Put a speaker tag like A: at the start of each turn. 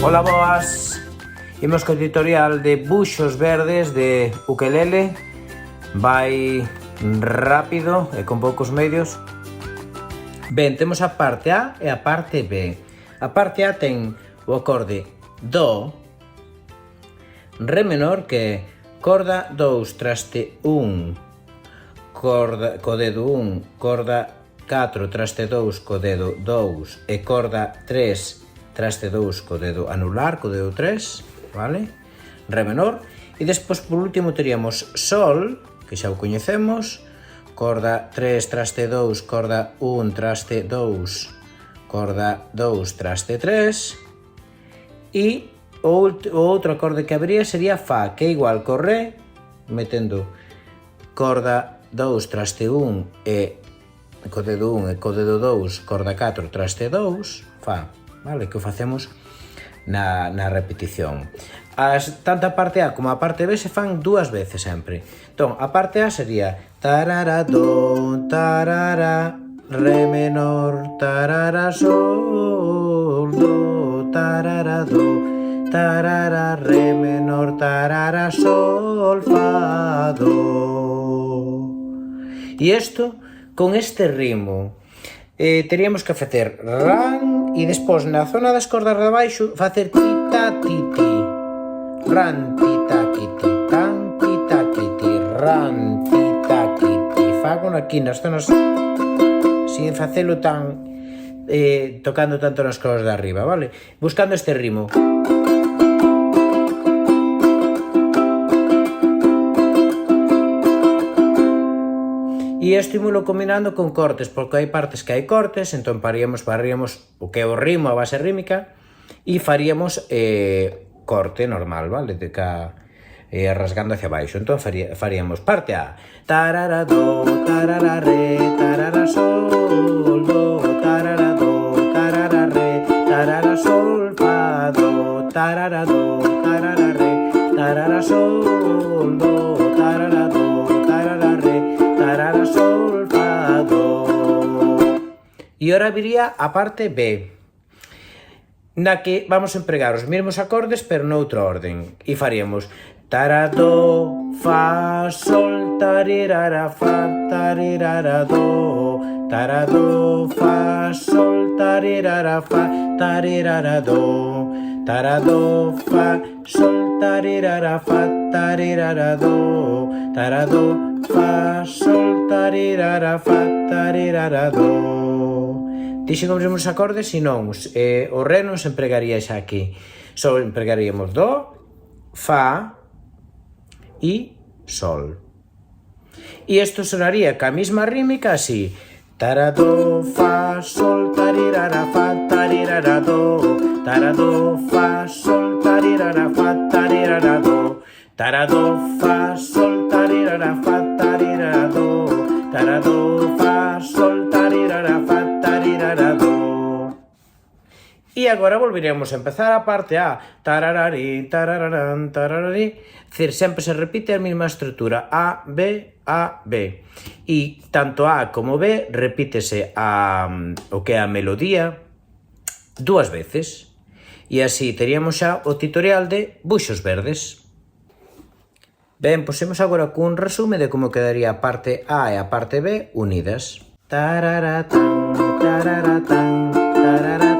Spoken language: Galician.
A: Ola, boas. Imos co tutorial de buxos verdes de ukelele. Vai rápido e con poucos medios. Ben, temos a parte A e a parte B. A parte A ten o acorde Do, Re menor, que é corda 2 traste 1, corda co dedo 1, corda 4 traste 2 co dedo 2 e corda 3 traste 2 co dedo anular, co dedo 3, vale? Re menor. E despois, por último, teríamos Sol, que xa o coñecemos, corda 3 traste 2, corda 1 traste 2, corda 2 traste 3, e o outro acorde que habría sería Fa, que é igual co Re, metendo corda 2 traste 1 e co dedo 1 e co dedo 2, corda 4 traste 2, Fa, vale? Que o facemos na repetición. Tanto a parte A como a parte B se fan dúas veces sempre. Entón, a parte A sería tarara, do, tarara, re menor, tarara, sol, do, tarara, do, tarara, re menor, tarara, sol, fa, do. E isto, con este ritmo, teríamos que facer ran e despois na zona das cordas de abaixo facer tita, titi, ran, tita, kiti, tan, tita, kiti, ran, tita, kiti. Fago aquí nas zonas sin facelo tan tocando tanto nas cordas de arriba, vale? Buscando este ritmo. E isto ímolo combinando con cortes, porque hai partes que hai cortes, entón faríamos o que é o ritmo, a base rítmica, e faríamos corte normal, vale? De cá, rasgando hacia baixo. Entón faríamos parte A, tarara, do, tarara, re, tarara, sol, do, tarara, do, tarara, re, tarara, sol, fa, do, tarara, do, tarara, re, tarara, sol, do, tarara, do, tarara, re, tarara, sol, fa, do. E ora viría a parte B, na que vamos a empregar os mesmos acordes pero noutra orden. E faríamos tara, do, fa, sol, tarirara, fa, tarirara, do, tara, do, fa, sol, tarirara, fa, tarirara, do, tara, do, fa, sol, tarirara, fa, tarirara, do, tara, do, fa, sol, tarirara, fa, tarirara, do. Dixen os mesmos acordes e non, o re non se empregaría xa aquí. Só empregaríamos do, fa e sol. E isto sonaría ca mesma rítmica así. Tara, do, fa, sol, tarirara, fa, tarirara, do, tara, do, fa, sol, tarirara, fa, tarirara, do, tara, do, fa, sol, tarirara, fa, tarirara, do, tara, do, fa, sol, tarirara, fa, tarirara, do. E agora volveríamos a empezar a parte A, tararari, tarararán, tararari. É dicir, sempre se repite a mesma estrutura, A, B, A, B. E tanto A como B repítese o que é a melodía dúas veces. E así teríamos xa o tutorial de buxos verdes. Ben, pois imos agora cun resume de como quedaría a parte A e a parte B unidas. Tararatán, tararatán, tararatán.